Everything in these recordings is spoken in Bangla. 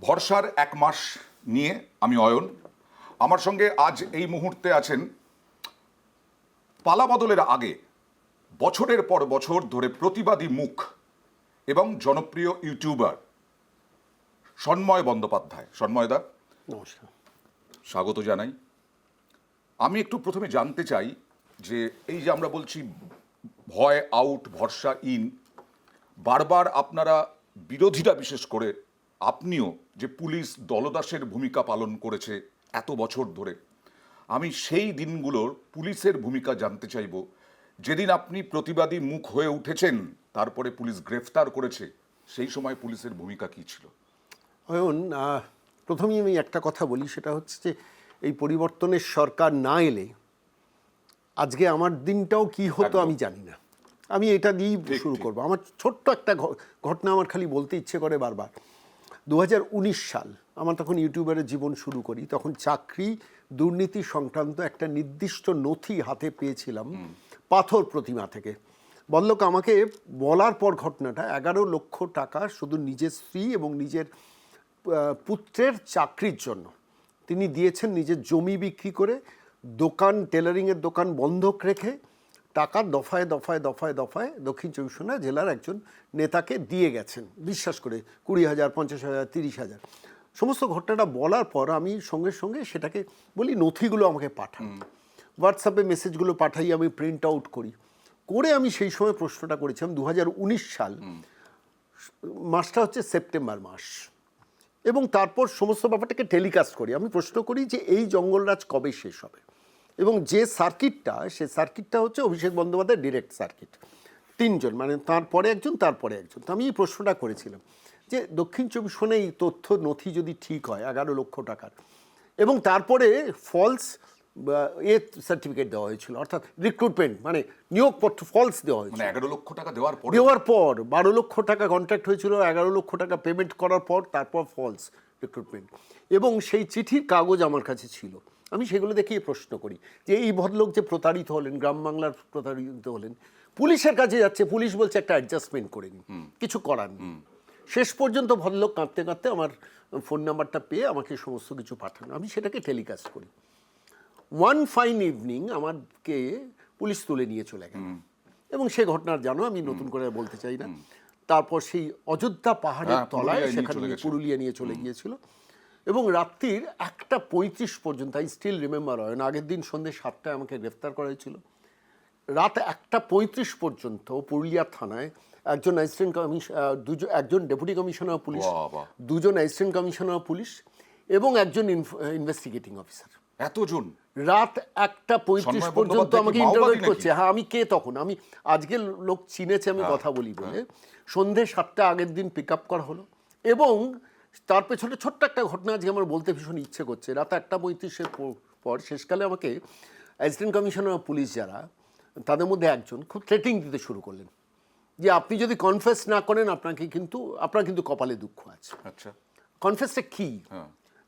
ভরসার এক মাস নিয়ে আমি অয়ন। আমার সঙ্গে আজ এই মুহূর্তে আছেন পালা বদলের আগে বছরের পর বছর ধরে প্রতিবাদী মুখ এবং জনপ্রিয় ইউটিউবার সন্ময় বন্দ্যোপাধ্যায়। সন্ময়দা, নমস্কার। স্বাগত জানাই। আমি একটু প্রথমে জানতে চাই যে এই যে আমরা বলছি ভয় আউট ভরসা ইন, বারবার আপনারা বিরোধীরা বিশেষ করে আপনিও যে পুলিশ দলদাসের ভূমিকা পালন করেছে এত বছর ধরে, আমি সেই দিনগুলোর পুলিশের ভূমিকা জানতে চাইব। যেদিন আপনি প্রতিবাদী মুখ হয়ে উঠেছেন, তারপরে পুলিশ গ্রেফতার করেছে, সেই সময় পুলিশের ভূমিকা কী ছিল? অয়ন, প্রথমেই আমি একটা কথা বলি, সেটা হচ্ছে যে এই পরিবর্তনের সরকার না এলে আজকে আমার দিনটাও কি হতো আমি জানি না। আমি এটা দিয়েই শুরু করব। আমার ছোট্ট একটা ঘটনা আমার খালি বলতে ইচ্ছে করে বারবার। 2019 সাল, আমার তখন ইউটিউবারের জীবন শুরু করি। তখন চাকরি দুর্নীতি সংক্রান্ত একটা নির্দিষ্ট নথি হাতে পেয়েছিলাম পাথর প্রতিমা থেকে। বললোক আমাকে বলার পর ঘটনাটা, 11 লক্ষ টাকা শুধু নিজের স্ত্রী এবং নিজের পুত্রের চাকরির জন্য তিনি দিয়েছেন, নিজের জমি বিক্রি করে দোকান, টেলারিংয়ের দোকান বন্ধক রেখে টাকা দফায় দফায় দফায় দফায় দক্ষিণ চব্বিশ পরগনা জেলার একজন নেতাকে দিয়ে গেছেন, বিশ্বাস করে 20,000, 50,000, 30,000। সমস্ত ঘটনাটা বলার পর আমি সঙ্গে সঙ্গে সেটাকে বলি নথিগুলো আমাকে পাঠান, হোয়াটসঅ্যাপে মেসেজগুলো পাঠাই, আমি প্রিন্ট আউট করি। করে আমি সেই সময় প্রশ্নটা করেছিলাম, 2019 সাল, মাসটা হচ্ছে সেপ্টেম্বর মাস, এবং তারপর সমস্ত ব্যাপারটাকে টেলিকাস্ট করি। আমি প্রশ্ন করি যে এই জঙ্গলরাজ কবে শেষ হবে, এবং যে সার্কিটটা, সে সার্কিটটা হচ্ছে অভিষেক বন্দ্যোপাধ্যায় ডিরেক্ট সার্কিট, 3 জন, মানে তারপরে একজন, তারপরে একজন। তো আমি এই প্রশ্নটা করেছিলাম যে দক্ষিণ চব্বিশ পরগনায় এই তথ্য নথি যদি ঠিক হয় 11 লক্ষ টাকার, এবং তারপরে ফলস সার্টিফিকেট দেওয়া হয়েছিল, অর্থাৎ রিক্রুটমেন্ট মানে নিয়োগপত্র ফলস দেওয়া হয়েছিল, মানে 11 লক্ষ টাকা দেওয়ার পর 12 লক্ষ টাকা কন্ট্রাক্ট হয়েছিল, 11 লক্ষ টাকা পেমেন্ট করার পর তারপর ফলস রিক্রুটমেন্ট, এবং সেই চিঠির কাগজ আমার কাছে ছিল। আমি সেগুলো দেখিয়ে প্রশ্ন করি যে এই ভদ্রলোক যে প্রতারিত হলেন, গ্রাম বাংলার প্রতারিত হলেন, পুলিশের কাছে যাচ্ছে, পুলিশ বলছে একটা অ্যাডজাস্টমেন্ট করে নিন, কিছু করার নেই। শেষ পর্যন্ত ভদ্রলোক কাঁদতে কাঁদতে আমার ফোন নাম্বারটা পেয়ে আমাকে সমস্ত কিছু পাঠানো, আমি সেটাকে টেলিকাস্ট করি। ওয়ান ফাইন ইভিনিং আমাকে পুলিশ তুলে নিয়ে চলে গেল, এবং সে ঘটনার জানো, আমি নতুন করে বলতে চাই না। তারপর সেই অযোধ্যা পাহাড়ের তলায় সেখানে পুরুলিয়া নিয়ে চলে গিয়েছিল, এবং রাত্রির 1:35 পর্যন্ত, আই স্টিল রিমেম্বার হয় না, আগের দিন সন্ধ্যে 7টায় আমাকে গ্রেফতার করা হয়েছিল। রাত 1:35 পর্যন্ত পুরুলিয়া থানায় একজন অ্যাসিস্ট্যান্ট একজন ডেপুটি কমিশনার পুলিশ, 2 জন অ্যাসিস্ট্যান্ট কমিশনার পুলিশ এবং একজন ইনভেস্টিগেটিং অফিসার, এতজন রাত 1:35 পর্যন্ত আমাকে ইন্টারোগেট করছে। হ্যাঁ, আমি কে তখন, আমি আজকে লোক চিনেছে আমি কথা বলি বলে। সন্ধ্যে 7টা আগের দিন পিক আপ করা হলো, এবং তার পেছনে ছোট্ট একটা ঘটনা আজকে আমার বলতে ভীষণ ইচ্ছে করছে। রাত 1:35-এর পর শেষকালে আমাকে অ্যাসিস্ট্যান্ট কমিশনার পুলিশ যারা, তাদের মধ্যে একজন খুব থ্রেটিং দিতে শুরু করলেন যে আপনি যদি কনফেস না করেন আপনার কিন্তু কপালে দুঃখ আছে। আচ্ছা, কনফেসটা কি?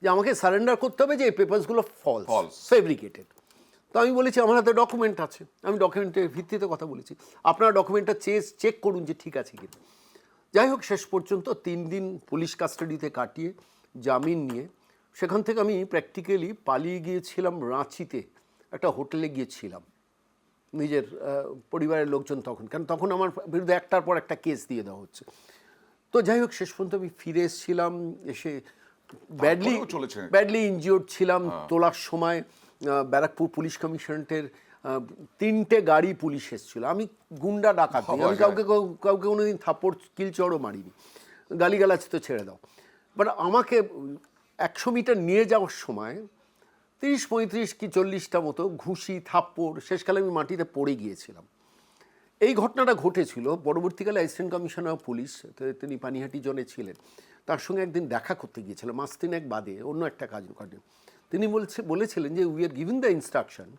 যে আমাকে সারেন্ডার করতে হবে, যে এই পেপারসগুলো ফলস, ফেব্রিকেটেড। তো আমি বলেছি আমার হাতে ডকুমেন্ট আছে, আমি ডকুমেন্টের ভিত্তিতে কথা বলেছি, আপনারা ডকুমেন্টটা চেক করুন যে ঠিক আছে কিনা। যাই হোক, শেষ পর্যন্ত 3 দিন পুলিশ কাস্টাডিতে কাটিয়ে জামিন নিয়ে সেখান থেকে আমি প্র্যাকটিক্যালি পালিয়ে গিয়েছিলাম রাঁচিতে, একটা হোটেলে গিয়েছিলাম নিজের পরিবারের লোকজন তখন, কারণ তখন আমার বিরুদ্ধে একটার পর একটা কেস দিয়ে দেওয়া হচ্ছে। তো যাই হোক, শেষ পর্যন্ত আমি ফিরে এসেছিলাম, এসে ব্যাডলি ইনজিওর্ড ছিলাম। তোলার সময় ব্যারাকপুর পুলিশ কমিশনারেটের 3টে গাড়ি পুলিশ এসেছিল। আমি গুন্ডা ডাকাত, আমি কাউকে কোনোদিন থাপ্পড় কিলচড়ও মারিনি, গালিগালাজ তো ছেড়ে দাও। বাট আমাকে 100 মিটার নিয়ে যাওয়ার সময় 30, 35 কি 40টা মতো ঘুষি, থাপ্পড়, শেষকালে আমি মাটিতে পড়ে গিয়েছিলাম। এই ঘটনাটা ঘটেছিল। পরবর্তীকালে অ্যাসিস্ট্যান্ট কমিশনার পুলিশ, তিনি পানিহাটি জোনে ছিলেন, তার সঙ্গে একদিন দেখা করতে গিয়েছিলাম, মাস 3 বাদে অন্য একটা কাজ করেন। তিনি বলেছিলেন যে we are giving the instruction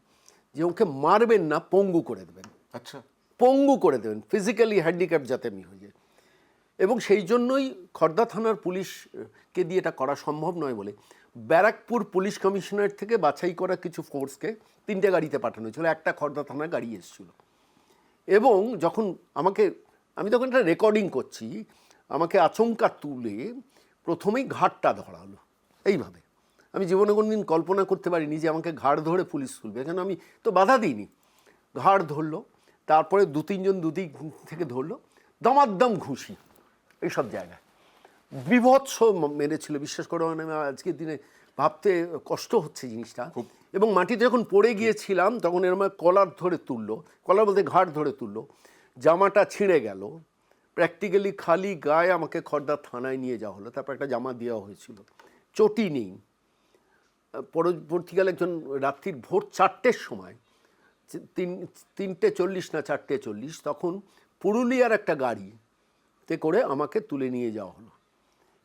যে ওকে মারবেন না, পঙ্গু করে দেবেন। আচ্ছা, পঙ্গু করে দেবেন, ফিজিক্যালি হ্যান্ডিক্যাপ যাতে আমি হয়ে যাই। এবং সেই জন্যই খর্দা থানার পুলিশকে দিয়ে এটা করা সম্ভব নয় বলে ব্যারাকপুর পুলিশ কমিশনারেট থেকে বাছাই করা কিছু ফোর্সকে 3টে গাড়িতে পাঠানো হয়েছিল, একটা খর্দা থানার গাড়ি এসেছিল। এবং যখন আমি তখন একটা রেকর্ডিং করছি, আমাকে আচমকা তুলে প্রথমেই ঘাটটা ধরা হলো এইভাবে। আমি জীবনে কোনোদিন কল্পনা করতে পারিনি যে আমাকে ঘাড় ধরে পুলিশ তুলবে, কেন আমি তো বাধা দিইনি। ঘাড় ধরলো, তারপরে 2-3 জন দুদিক থেকে ধরলো, দমাদ্দম ঘুষি এইসব জায়গায় বিভৎস মেরেছিল। বিশ্বাস করো, মানে আমি আজকের দিনে ভাবতে কষ্ট হচ্ছে জিনিসটা। এবং মাটিতে যখন পড়ে গিয়েছিলাম তখন এরম কলার ধরে তুললো, কলার বলতে ঘাড় ধরে তুললো, জামাটা ছিঁড়ে গেল, প্র্যাকটিক্যালি খালি গায়ে আমাকে খড়দা থানায় নিয়ে যাওয়া হলো। তারপর একটা জামা দেওয়া হয়েছিল, চটি নেই। পরবর্তীকালে একজন রাত্রির ভোর 4টের সময়, 3:40 না 4:40, তখন পুরুলিয়ার একটা গাড়িতে করে আমাকে তুলে নিয়ে যাওয়া হলো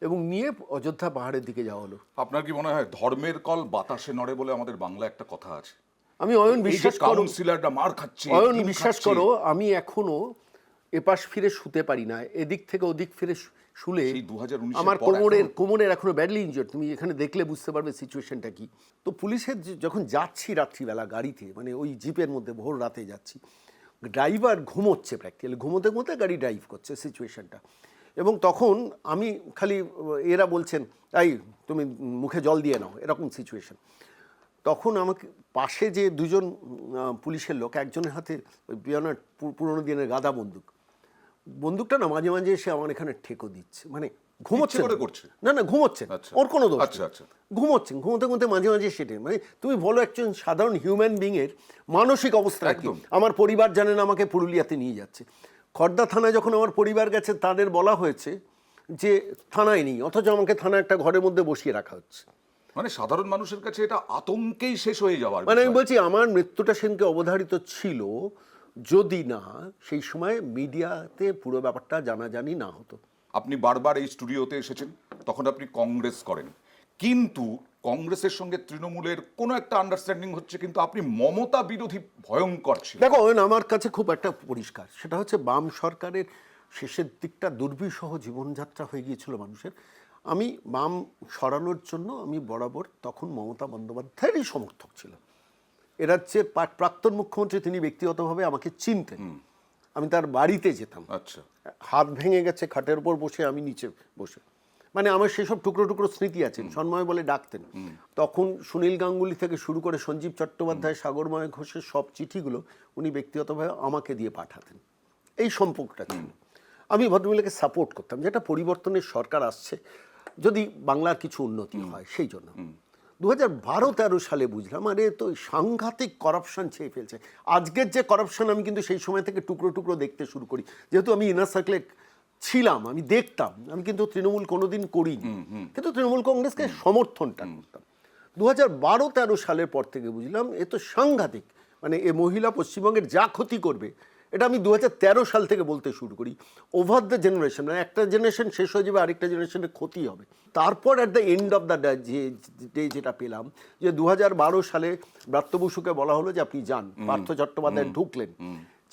এবং নিয়ে অযোধ্যা পাহাড়ের দিকে যাওয়া হলো। আপনার কি মনে হয় ধর্মের কল বাতাসে নড়ে বলে আমাদের বাংলা একটা কথা আছে? আমি অয়ন বিশ্বাস করো, কাউন্সিলরটা মার খাচ্ছে, অয়ন বিশ্বাস করো, আমি এখনো এপাশ ফিরে শুতে পারি না, এদিক থেকে ওদিক ফিরে শুলে সেই 2019 আমার কোমরের এখনো ব্যাডলি ইনজোর্ড। তুমি এখানে দেখলে বুঝতে পারবে সিচুয়েশনটা কি। তো পুলিশের যখন যাচ্ছি রাত্রিবেলা গাড়িতে, মানে ওই জিপের মধ্যে ভোর রাতে যাচ্ছি, ড্রাইভার ঘুমোচ্ছে, প্র্যাকটিক্যালি ঘুমোতে ঘুমোতে গাড়ি ড্রাইভ করছে সিচুয়েশনটা। এবং তখন আমি খালি, এরা বলছেন এই তুমি মুখে জল দিয়ে নাও, এরকম সিচুয়েশন। তখন আমাকে পাশে যে 2জন পুলিশের লোক, একজনের হাতে ওই পিয়ানোর পুরোনো দিনের গাদা বন্দুকটা না মাঝে মাঝে এসে আমার এখানে ঠেকো দিচ্ছে, মানে ঘুমোচ্ছে করছে না ঘুমোচ্ছে, ওর কোনো দোষ নেই। আচ্ছা, ঘুমোচ্ছেন, ঘুমোতে ঘুমোতে মাঝে মাঝে সেটে, মানে তুমি বলো একজন সাধারণ হিউম্যান বিংয়ের মানসিক অবস্থা একদম। আমার পরিবার জানেন আমাকে পুরুলিয়াতে নিয়ে যাচ্ছে, খড়দা থানায় যখন আমার পরিবার গেছে তাদের বলা হয়েছে যে থানায় নেই, অথচ আমাকে থানায় একটা ঘরের মধ্যে বসিয়ে রাখা হচ্ছে। মানে সাধারণ মানুষের কাছে এটা আতঙ্কেই শেষ হয়ে যাওয়ার মানে আমি বলছি আমার মৃত্যুটা সেদিনকে অবধারিত ছিল যদি না সেই সময় মিডিয়াতে পুরো ব্যাপারটা জানাজানি না হতো। আপনি বারবার এই স্টুডিওতে এসেছেন, তখন আপনি কংগ্রেস করেন, কিন্তু কংগ্রেসের সঙ্গে তৃণমূলের কোনো একটা আন্ডারস্ট্যান্ডিং হচ্ছে, কিন্তু আপনি মমতা বিরোধী ভয়ঙ্কর ছিল। দেখো আমার কাছে খুব একটা পরিষ্কার, সেটা হচ্ছে বাম সরকারের শেষের দিকটা দুর্বিষহ জীবনযাত্রা হয়ে গিয়েছিল মানুষের। আমি বাম সরানোর জন্য আমি বরাবর তখন মমতা বন্দ্যোপাধ্যায়েরই সমর্থক ছিল। এ রাজ্যের প্রাক্তন মুখ্যমন্ত্রী, তিনি ব্যক্তিগতভাবে আমাকে চিনতেন, আমি তার বাড়িতে যেতাম, আচ্ছা, হাত ভেঙে গেছে খাটের উপর বসে, আমি নিচে বসে, মানে আমার সেসব টুকরো টুকরো স্মৃতি আছে। সন্ময় বলে ডাকতেন। তখন সুনীল গাঙ্গুলি থেকে শুরু করে সঞ্জীব চট্টোপাধ্যায়, সাগরময় ঘোষের সব চিঠিগুলো উনি ব্যক্তিগতভাবে আমাকে দিয়ে পাঠাতেন। এই সম্পর্কটা ছিল। আমি ভদ্রমহিলাকে সাপোর্ট করতাম, যেটা পরিবর্তনের সরকার আসছে, যদি বাংলার কিছু উন্নতি হয় সেই জন্য। 2012-13 সালে বুঝলাম আরে তো সাংঘাতিক করাপশন ছেয়ে ফেলছে। আজকের যে করাপশন আমি কিন্তু সেই সময় থেকে টুকরো টুকরো দেখতে শুরু করি, যেহেতু আমি ইনার সার্কেলে ছিলাম, আমি দেখতাম। আমি কিন্তু তৃণমূল কোনোদিন করিনি, কিন্তু তৃণমূল কংগ্রেসকে সমর্থনটা করতাম। 2012-13 সালের পর থেকে বুঝলাম এ তো সাংঘাতিক, মানে এ মহিলা পশ্চিমবঙ্গের যা ক্ষতি করবে, এটা আমি 2013 সাল থেকে বলতে শুরু করি। ওভার দ্য জেনারেশন, মানে একটা জেনারেশন শেষ হয়ে যাবে, আরেকটা জেনারেশনের ক্ষতি হবে। তারপর at the end of the day যেটা পেলাম, যে 2012 সালে ব্রাত্য বসুকে বলা হলো যে আপনি যান, পার্থ চট্টোপাধ্যায় ঢুকলেন।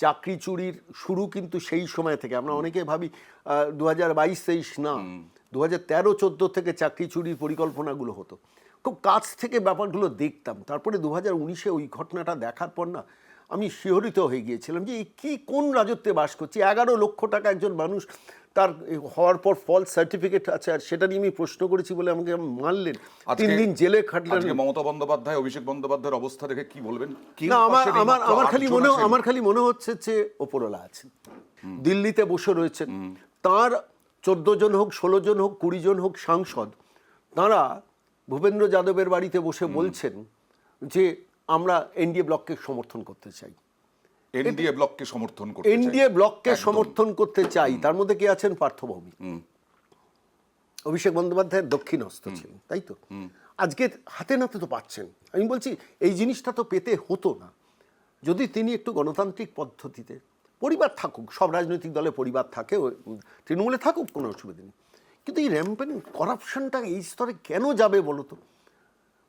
চাকরি চুরির শুরু কিন্তু সেই সময় থেকে। আমরা অনেকে ভাবি 2022-23 না, 2013-14 থেকে চাকরি চুরির পরিকল্পনাগুলো হতো। খুব কাছ থেকে ব্যাপারগুলো দেখতাম। তারপরে 2019-এ ওই ঘটনাটা দেখার পর না আমি শিহরিত হয়ে গিয়েছিলাম যে কি কোন রাজত্বে বাস করছি। 11 লক্ষ টাকা একজন মানুষ তার হওয়ার পর ফলস সার্টিফিকেট আছে, আর সেটা নিয়ে আমি প্রশ্ন করেছি বলে আমাকে মারলেন, 3 দিন জেলে খাটলেন। মমতা বন্দ্যোপাধ্যায়, অভিষেক বন্দ্যোপাধ্যায়ের অবস্থা দেখে কি বলবেন? না, আমার খালি মনে হচ্ছে যে ওপরওয়ালা আছেন, দিল্লিতে বসে রয়েছেন, তার 14 জন হোক, 16 জন হোক, 20 জন হোক সাংসদ, তাঁরা ভূপেন্দ্র যাদবের বাড়িতে বসে বলছেন যে আমরা এনডিএ ব্লককে সমর্থন করতে চাই। এনডিএ ব্লককে সমর্থন করতে চাই, এনডিএ ব্লককে সমর্থন করতে চাই। তার মধ্যে কে আছেন? পার্থভৌমিক, অভিষেক বন্দ্যোপাধ্যায়ের দক্ষিণ হস্ত ছিলেন, তাই তো? আজকে হাতে নাতে তো পাচ্ছেন। আমি বলছি এই জিনিসটা তো পেতে হতো না যদি তিনি একটু গণতান্ত্রিক পদ্ধতিতে, পরিবার থাকুক, সব রাজনৈতিক দলে পরিবার থাকে, তৃণমূলে থাকুক, কোনো অসুবিধা নেই, কিন্তু এই র্যাম্পেন্ট করাপশনটা এই স্তরে কেন যাবে বলো তো?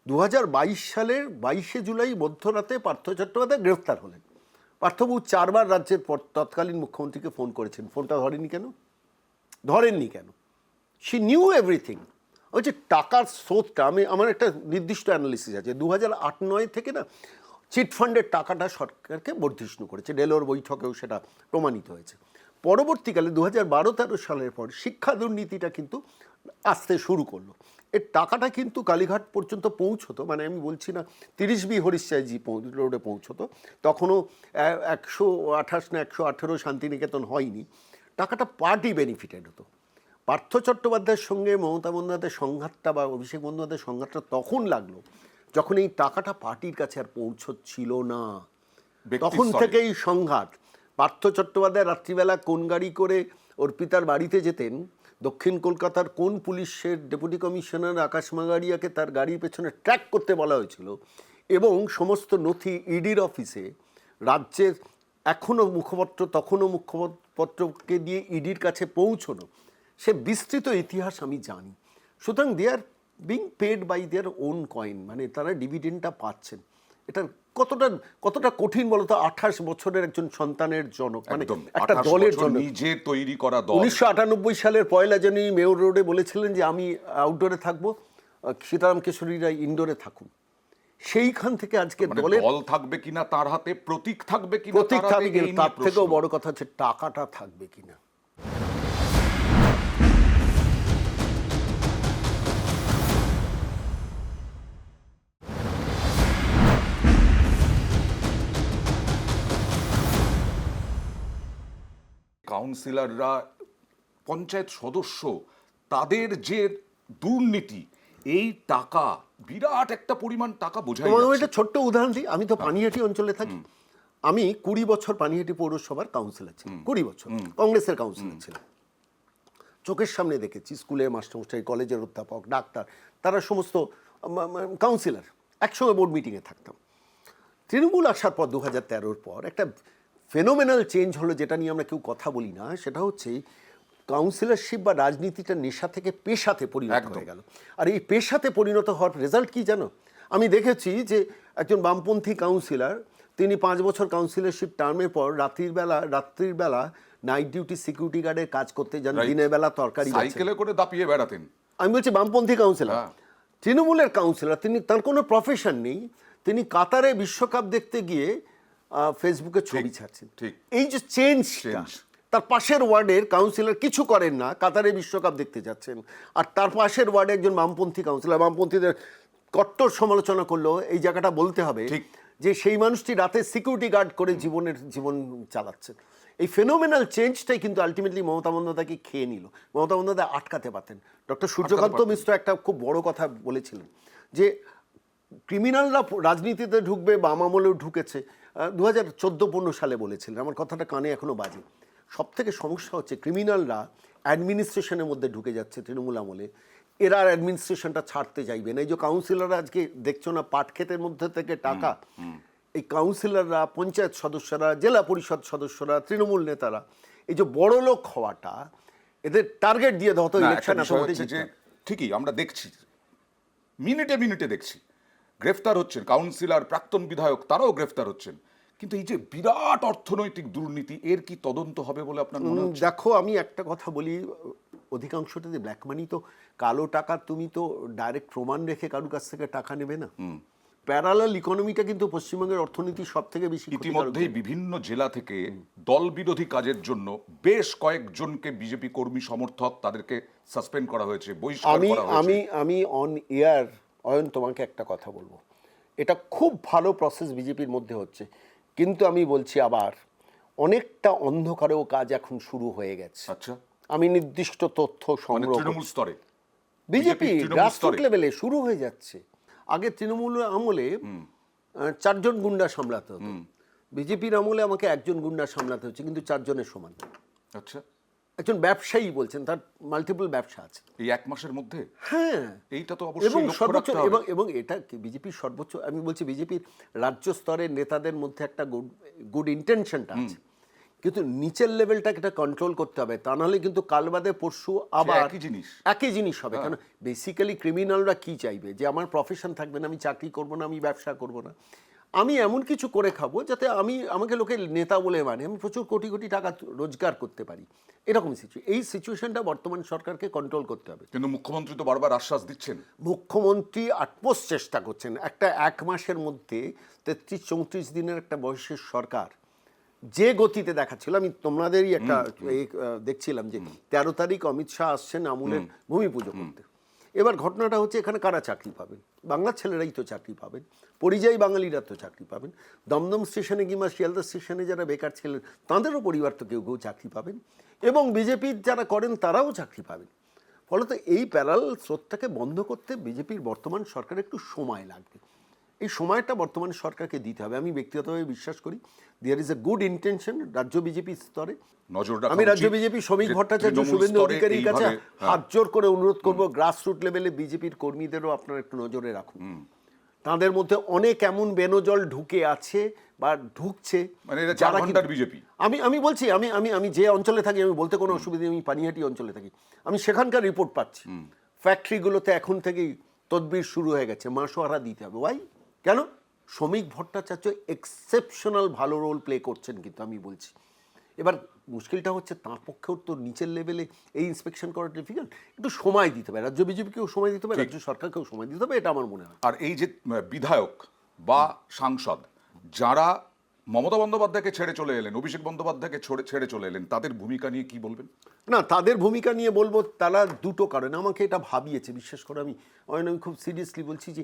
2022 সালের 22শে জুলাই মধ্যরাতে পার্থ চট্টোপাধ্যায় গ্রেফতার হলেন। পার্থবাবু 4 বার রাজ্যের তৎকালীন মুখ্যমন্ত্রীকে ফোন করেছেন, ফোনটা ধরেননি কেন? She new everything. ওই যে টাকার স্রোতটা, আমার একটা নির্দিষ্ট অ্যানালিসিস আছে, 2008-9 থেকে না চিটফান্ডের টাকাটা সরকারকে বর্ধিষ্ণু করেছে, ডেলোর বৈঠকেও সেটা প্রমাণিত হয়েছে। পরবর্তীকালে 2012-13 সালের পর শিক্ষা দুর্নীতিটা কিন্তু আসতে শুরু করলো। এর টাকাটা কিন্তু কালীঘাট পর্যন্ত পৌঁছতো, মানে আমি বলছি না 30B হরিশচাইজি রোডে পৌঁছতো, তখনও 128 না 118 শান্তিনিকেতন হয়নি। টাকাটা পার্টি বেনিফিটেড হতো। পার্থ চট্টোপাধ্যায়ের সঙ্গে মমতা বন্দ্যোপাধ্যায়ের সংঘাতটা বা অভিষেক বন্দ্যোপাধ্যায়ের সংঘাতটা তখন লাগলো যখন এই টাকাটা পার্টির কাছে আর পৌঁছচ্ছিল না। ব্যক্তির তখন স্তরে। থেকেই সংঘাত। পার্থ চট্টোপাধ্যায় রাত্রিবেলা কোন গাড়ি করে অর্পিতার বাড়িতে যেতেন, দক্ষিণ কলকাতার কোন পুলিশের ডেপুটি কমিশনার আকাশ মাগারিয়াকে তার গাড়ির পেছনে ট্র্যাক করতে বলা হয়েছিল, এবং সমস্ত নথি ইডির অফিসে রাজ্যের এখনও মুখপত্র তখনও মুখপত্রকে দিয়ে ইডির কাছে পৌঁছনো, সে বিস্তৃত ইতিহাস আমি জানি। সুতরাং they are being paid by their own coin, মানে তারা ডিভিডেন্ডটা পাচ্ছেন। এটা কতটা কঠিন বলতো 28 বছরের একজন সন্তানের জনক, মানে একদম, একটা 28 দলের বছর জন্য। নিজে তৈরি করা দল। 1998 সালের 1 জানুয়ারি মেয়র রোডে বলেছিলেন যে আমি আউটডোরে থাকবো, সীতারাম কেশরীরা ইনডোরে থাকুন। সেইখান থেকে আজকে মানে দলের দল থাকবে কিনা তার হাতে, প্রতীক থাকবে কিনা প্রতীক তার হাতে, থাকবে কিনা, এই নিয়ে তার থেকেও প্রশ্ন। বড় কথা হচ্ছে টাকাটা থাকবে কিনা। কাউন্সিলররা, পঞ্চায়েত সদস্য, তাদের যে দুর্নীতি, এই টাকা বিরাট একটা পরিমাণ টাকা বোঝাই তোমাকে আমি যাচ্ছে। একটা ছোট্ট উদাহরণ দিই। আমি তো পানিহাটি অঞ্চলে থাকি। আমি 20 বছর পানিহাটি পৌরসভার কাউন্সিলর ছিলাম, 20 বছর কংগ্রেসের কাউন্সিলর ছিলাম। চোখের সামনে দেখেছি স্কুলের মাস্টারমশাই, কলেজের অধ্যাপক, ডাক্তার, তারা সমস্ত কাউন্সিলর একসঙ্গে বোর্ড মিটিংয়ে থাকতাম। তৃণমূল আসার পর 2013-র পর একটা ফেনোমেনাল চেঞ্জ হলো, যেটা নিয়ে আমরা কেউ কথা বলি না। সেটা হচ্ছে কাউন্সিলরশিপ বা রাজনীতিটা নেশা থেকে পেশাতে পরিণত একদম। হয়ে গেল। আর এই পেশাতে পরিণত হওয়ার রেজাল্ট কি জানো? আমি দেখেছি যে একজন বামপন্থী কাউন্সিলর, তিনি 5 বছর কাউন্সিলরশিপ টার্মের পর রাত্রির বেলা নাইট ডিউটি সিকিউরিটি গার্ডের কাজ করতে যান, Right. দিনের বেলা তরকারি বেচেন। সাইকেলে করে দাপিয়ে বেড়াতেন। আমি বলছি বামপন্থী কাউন্সিলর, হ্যাঁ। তৃণমূলের কাউন্সিলর, তিনি, তার কোনো প্রফেশন নেই, তিনি কাতারে বিশ্বকাপ দেখতে গিয়ে ফেসবুকে ছবি ছাড়ছেন। ঠিক। এই যে চেঞ্জটা, Change। তার পাশের ওয়ার্ডের কাউন্সিলর কিছু করেন না, কাতারে বিশ্বকাপ দেখতে যাচ্ছেন, আর তার পাশের ওয়ার্ডে একজন বামপন্থী কাউন্সিলর বামপন্থীদের কট্টর সমালোচনা করলো। এই জায়গাটা বলতে হবে ঠিক। যে সেই মানুষটি রাতে সিকিউরিটি গার্ড করে জীবন চালাচ্ছেন। এই ফেনোমেনাল চেঞ্জটাই কিন্তু আলটিমেটলি মমতা বন্দ্যোপাধ্যায়কে খেয়ে নিল। মমতা বন্দ্যোপাধ্যায় আটকাতে পারতেন। ডক্টর সূর্যকান্ত পারতেন। মিশ্র একটা খুব বড় কথা বলেছিলেন যে ক্রিমিনালরা রাজনীতিতে ঢুকবে, বাম আমলেও ঢুকেছে, 2014-15 সালে বলেছিলেন। আমার কথাটা কানে এখনো বাজে। সব থেকে সমস্যা হচ্ছে ক্রিমিনালরা অ্যাডমিনিস্ট্রেশনের মধ্যে ঢুকে যাচ্ছে তৃণমূল আমলে, এরা আর অ্যাডমিনিস্ট্রেশনটা ছাড়তে চাইবে না। এই যে কাউন্সিলররা আজকে দেখছো না পাট ক্ষেতের মধ্যে থেকে টাকা, এই কাউন্সিলররা, পঞ্চায়েত সদস্যরা, জেলা পরিষদ সদস্যরা, তৃণমূল নেতারা, এই যে বড় লোক হওয়াটা, এদের টার্গেট দিয়ে দেওয়া হতো না, ইলেকশন একটা এত বিষয় ভোটে হচ্ছে যে জিততাম। ঠিকই আমরা দেখছি, মিনিটে মিনিটে দেখছি গ্রেফতার হচ্ছেন কাউন্সিলর, প্রাক্তন বিধায়ক, তারাও গ্রেফতার হচ্ছেন। কিন্তু এই যে বিরাট অর্থনৈতিক দুর্নীতি, এর কি তদন্ত হবে বলে আপনার মনে হচ্ছে? দেখো, আমি একটা কথা বলি, অধিকাংশটাতে ব্ল্যাক মানি, তো কালো টাকা তুমি তো ডাইরেক্ট প্রমাণ রেখে কারোর কাছ থেকে টাকা নেবে না। প্যারালাল ইকোনমিটা কিন্তু পশ্চিমবঙ্গের অর্থনীতি সব থেকে বেশি ক্ষতিকারক। ইতিমধ্যেই বিভিন্ন জেলা থেকে দল বিরোধী কাজের জন্য বেশ কয়েকজনকে বিজেপি কর্মী সমর্থক তাদেরকে সাসপেন্ড করা হয়েছে, বহিষ্কার আমি করা হয়েছে। আমি আমি অন এয়ার অয়ন তোমাকে একটা কথা বলবো, এটা খুব ভালো প্রসেস বিজেপির মধ্যে হচ্ছে, কিন্তু আমি বলছি আবার অনেকটা অন্ধকারেও কাজ এখন শুরু হয়ে গেছে। আচ্ছা, আমি নির্দিষ্ট তথ্য মানে সংগ্রহ তৃণমূল স্তরে বিজেপি তৃণমূল গ্রাসরুট স্তরে। লেভেলে শুরু হয়ে যাচ্ছে। আগে তৃণমূল আমলে 4 জন গুন্ডা সামলাতে হতো, বিজেপির আমলে আমাকে 1 জন গুন্ডা সামলাতে হচ্ছে, কিন্তু 4 জনের সমান। আচ্ছা, একজন ব্যবসায়ী বলছেন, তার মাল্টিপল ব্যবসা আছে। এই 1 মাসের মধ্যে হ্যাঁ, এইটা তো এবং অবশ্যই লক্ষ্য সর্বোচ্চ, রাখতে হবে। এবং এটা কি বিজেপির সর্বোচ্চ, আমি বলছি বিজেপির রাজ্য স্তরের নেতাদের মধ্যে একটা গুড ইন্টেনশনটা আছে, কিন্তু নিচের লেভেলটাকে এটা কন্ট্রোল করতে হবে, তা নাহলে কিন্তু কাল বাদে পরশু আবার একই জিনিস হবে। কারণ বেসিক্যালি ক্রিমিনালরা কি চাইবে, যে আমার প্রফেশন থাকবে না, আমি চাকরি করব না, আমি ব্যবসা করব না, আমি এমন কিছু করে খাবো যাতে আমাকে লোকে নেতা বলে মানে, আমি প্রচুর কোটি কোটি টাকা রোজগার করতে পারি। এরকম এই সিচুয়েশনটা বর্তমান সরকারকে কন্ট্রোল করতে হবে। কিন্তু মুখ্যমন্ত্রী তো বারবার আশ্বাস দিচ্ছেন। মুখ্যমন্ত্রী আটপোষ চেষ্টা করছেন। একটা 1 মাসের মধ্যে 33-34 দিনের একটা বয়সের সরকার যে গতিতে দেখাচ্ছিল, আমি তোমাদেরই একটা দেখছিলাম যে 13 তারিখ অমিত শাহ আসছেন আমুলের ভূমি পুজো করতে। এবার ঘটনাটা হচ্ছে এখানে কারা চাকরি পাবেন? বাংলার ছেলেরাই তো চাকরি পাবেন, পরিযায়ী বাঙালিরা তো চাকরি পাবেন, দমদম স্টেশনে কিংবা শিয়ালদা স্টেশনে যারা বেকার ছিলেন তাঁদেরও পরিবার তো কেউ কেউ চাকরি পাবেন, এবং বিজেপির যারা করেন তারাও চাকরি পাবেন। ফলত এই প্যারাল স্রোতটাকে বন্ধ করতে বিজেপির বর্তমান সরকারের একটু সময় লাগবে। এই সময়টা বর্তমান সরকারকে দিতে হবে। আমি ব্যক্তিগতভাবে বিশ্বাস করি there is a good intention রাজ্য বিজেপি স্তরে। নজর রাখা আমি রাজ্য উচিত বিজেপি শ্রমিক যে ভট্টাচার্য, তৃণমূল শুভেন্দু স্তরে অধিকারীর কাছে এইভাবে, হাত জোর করে অনুরোধ করবো, গ্রাসরুট লেভেলে বিজেপির কর্মীদেরও আপনারা একটু নজরে রাখুন। তাদের মধ্যে অনেক এমন বেনজল ঢুকে আছে বা ঢুকছে, মানে এটা 4 ঘন্টার বিজেপি। আমি বলছি, আমি যে অঞ্চলে থাকি, আমি বলতে কোনো অসুবিধা নেই, আমি পানিহাটি অঞ্চলে থাকি, আমি সেখানকার রিপোর্ট পাচ্ছি ফ্যাক্টরিগুলোতে এখন থেকেই তদবির শুরু হয়ে গেছে, মাসোহারা দিতে হবে। ওয়াই? কেন? শ্রমিক ভট্টাচার্য এক্সেপশনাল ভালো রোল প্লে করছেন, কিন্তু আমি বলছি এবার মুশকিলটা হচ্ছে তাঁর পক্ষেও তো নিচের লেভেলে এই ইন্সপেকশন করা ডিফিকাল্ট। একটু সময় দিতে হবে, রাজ্য বিজেপিকেও সময় দিতে হবে, রাজ্য সরকারকেও সময় দিতে হবে, এটা আমার মনে হয়। আর এই যে বিধায়ক বা সাংসদ যারা মমতা বন্দ্যোপাধ্যায়কে ছেড়ে চলে এলেন, অভিষেক বন্দ্যোপাধ্যায়কে ছেড়ে চলে এলেন, তাদের ভূমিকা নিয়ে কি বলবেন? না, তাদের ভূমিকা নিয়ে বলবো, তারা দুটো কারণে আমাকে এটা ভাবিয়েছে। বিশেষ করে আমি খুব সিরিয়াসলি বলছি যে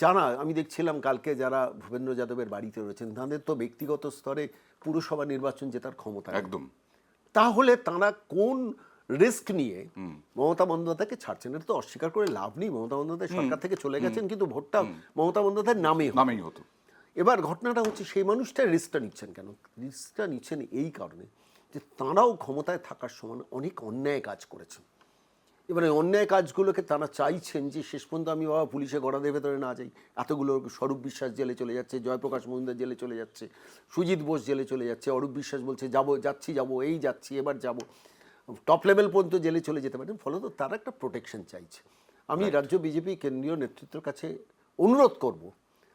যারা আমি দেখছিলাম কালকে যারা ভূপেন্দ্র যাদবের বাড়িতে রয়েছেন, তাদের তো ব্যক্তিগত স্তরে পুরসভা নির্বাচন জেতার ক্ষমতা নেই। একদম। তাহলে তারা কোন রিস্ক নিয়ে মমতা বন্দ্যোপাধ্যায়কে ছাড়ছেন? এটা তো অস্বীকার করে লাভ নেই। মমতা বন্দ্যোপাধ্যায় সরকার থেকে চলে গেছেন, কিন্তু ভোটটা মমতা বন্দ্যোপাধ্যায়ের নামেই হতো। এবার ঘটনাটা হচ্ছে সেই মানুষটা রিস্কটা নিচ্ছেন কেন? রিস্কটা নিচ্ছেন এই কারণে যে তাঁরাও ক্ষমতায় থাকার সময় অনেক অন্যায় কাজ করেছেন। এবারে অন্যায় কাজগুলোকে তারা চাইছেন যে শেষ পর্যন্ত আমি বাবা পুলিশে গড়াদের ভেতরে না যাই। এতগুলো স্বরূপ বিশ্বাস জেলে চলে যাচ্ছে, জয়প্রকাশ মজুমদার জেলে চলে যাচ্ছে, সুজিত বোস জেলে চলে যাচ্ছে, অরূপ বিশ্বাস বলছে যাচ্ছি এবার যাব, টপ লেভেল পর্যন্ত জেলে চলে যেতে পারেন। ফলত তারা একটা প্রোটেকশন চাইছে। আমি রাজ্য বিজেপি কেন্দ্রীয় নেতৃত্বের কাছে অনুরোধ করব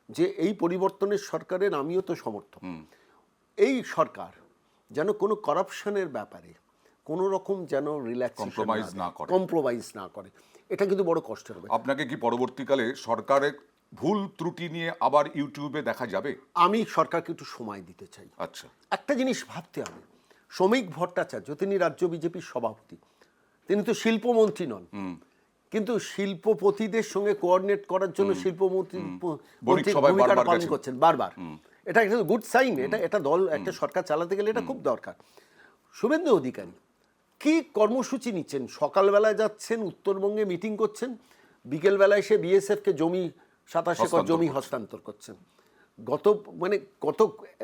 যে এই পরিবর্তনের সরকারের আমিও তো সমর্থক। এই সরকার যেন কোনো করাপশনের ব্যাপারে কোনো রকম যেন কম্প্রোমাইজ না করে। এটা কিন্তু বড় কষ্টের হবে। আপনাকে কি পরবর্তীকালে সরকারের ভুল ত্রুটি নিয়ে আবার ইউটিউবে দেখা যাবে? আমি সরকারকে একটু সময় দিতে চাই। আচ্ছা, একটা জিনিস ভাবতে হবে, শ্রমিক ভট্টাচার্য তিনি রাজ্য বিজেপির সভাপতি, তিনি তো শিল্পমন্ত্রী নন, কিন্তু শিল্পপতিদের সঙ্গে কোঅর্ডিনেট করার জন্য শিল্পমন্ত্রী ভূমিকাটা পালন করছেন বারবার। এটা একটা গুড সাইন। এটা দল একটা সরকার চালাতে গেলে এটা খুব দরকার। শুভেন্দু অধিকারী কি কর্মসূচি নিচ্ছেন? সকালবেলায় যাচ্ছেন উত্তরবঙ্গে মিটিং করছেন, বিকেলবেলায় এসে বিএসএফকে জমি 27 একর জমি হস্তান্তর করছেন।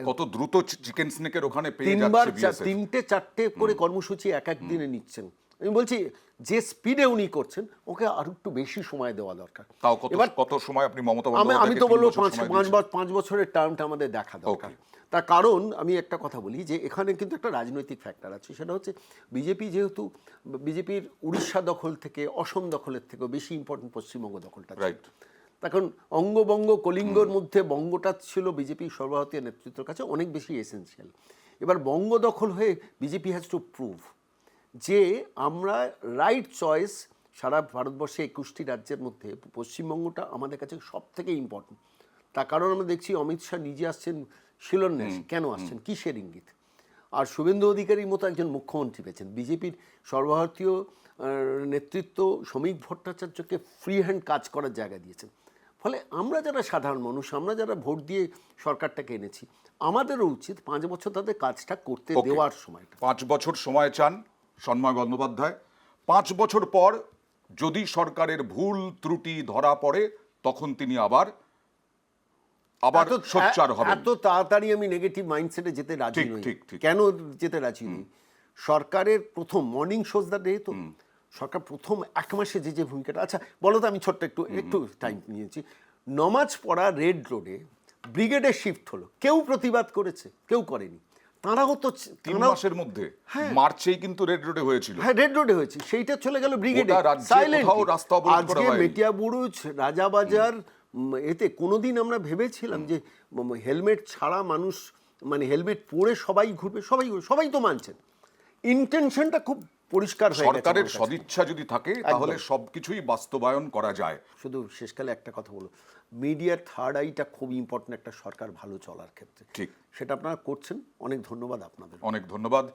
কত দ্রুত চিকেন স্নেকের ওখানে পেয়ে যাচ্ছে বিএসএফ। 3-4টে করে কর্মসূচি এক দিনে নিচ্ছেন। আমি বলছি যে স্পিডে উনি করছেন ওকে আর একটু বেশি সময় দেওয়া দরকার। তাও কত সময় আপনি মমতা বন্দ্যোপাধ্যায়কে? আমি তো বলবো 5 বছরের টার্মটা আমাদের দেখা দরকার। তার কারণ আমি একটা কথা বলি যে এখানে কিন্তু একটা রাজনৈতিক ফ্যাক্টর আছে। সেটা হচ্ছে বিজেপি যেহেতু বিজেপির উড়িষ্যা দখল থেকে অসম দখলের থেকেও বেশি ইম্পর্টেন্ট পশ্চিমবঙ্গ দখলটা। রাইট। তখন অঙ্গবঙ্গ কলিঙ্গর মধ্যে বঙ্গটা ছিল বিজেপি সর্বভারতীয় নেতৃত্বের কাছে অনেক বেশি এসেন্সিয়াল। এবার বঙ্গ দখল হয়ে বিজেপি হ্যাজ টু প্রুভ যে আমরা রাইট চয়েস। সারা ভারতবর্ষে 21টি রাজ্যের মধ্যে পশ্চিমবঙ্গটা আমাদের কাছে সব থেকে ইম্পর্টেন্ট। তার কারণ আমরা দেখছি অমিত শাহ নিজে আসছেন শিলান্যাসে। কেন আসছেন? কিসের ইঙ্গিত? আর শুভেন্দু অধিকারীর মতো একজন মুখ্যমন্ত্রী পেয়েছেন। বিজেপির সর্বভারতীয় নেতৃত্ব শ্রমিক ভট্টাচার্যকে ফ্রি হ্যান্ড কাজ করার জায়গা দিয়েছেন। ফলে আমরা যারা সাধারণ মানুষ, আমরা যারা ভোট দিয়ে সরকারটাকে এনেছি, আমাদেরও উচিত 5 বছর তাদের কাজটা করতে দেওয়ার সময়টা। 5 বছর সময় চান সন্ময় বন্দ্যোপাধ্যায়। 5 বছর পর যদি সরকারের ভুল ত্রুটি ধরা পড়ে তখন তিনি আবার সোচ্চার হবেন। এত তাড়াতাড়ি আমি নেগেটিভ মাইন্ডসেটে যেতে রাজি নই। কেন যেতে রাজি নই? সরকারের প্রথম মর্নিং শোজ দ্য ডে, তো সরকার প্রথম 1 মাসে যে ভূমিকাটা, আচ্ছা বলো তো, আমি ছোট্ট একটু টাইম নিয়েছি। নমাজ পড়া রেড রোডে ব্রিগেডে শিফট হলো, কেউ প্রতিবাদ করেছে? কেউ করেনি। তারাও তো 3 মাসের মধ্যে মার্চেই কিন্তু রেড রোডে হয়েছিল। হ্যাঁ, রেড রোডে হয়েছে, সেইটা চলে গেল ব্রিগেডে। আজকে মেটিয়াবুরুজ, রাজাবাজার, এতে কোনোদিন আমরা ভেবেছিলাম যে হেলমেট ছাড়া মানুষ, মানে হেলমেট পরে সবাই ঘুরবে? সবাই তো মানছেন। ইন্টেনশনটা খুব পরিষ্কার হয়ে গেছে সরকারের আমার কাছে। সদিচ্ছা যদি থাকে তাহলে সবকিছুই বাস্তবায়ন করা যায়। শুধু শেষকালে একটা কথা বলো, মিডিয়ার থার্ড আইটা খুব ইম্পর্টেন্ট একটা সরকার ভালো চলার ক্ষেত্রে। ঠিক। সেটা আপনারা করছেন, অনেক ধন্যবাদ আপনাদের। অনেক ধন্যবাদ।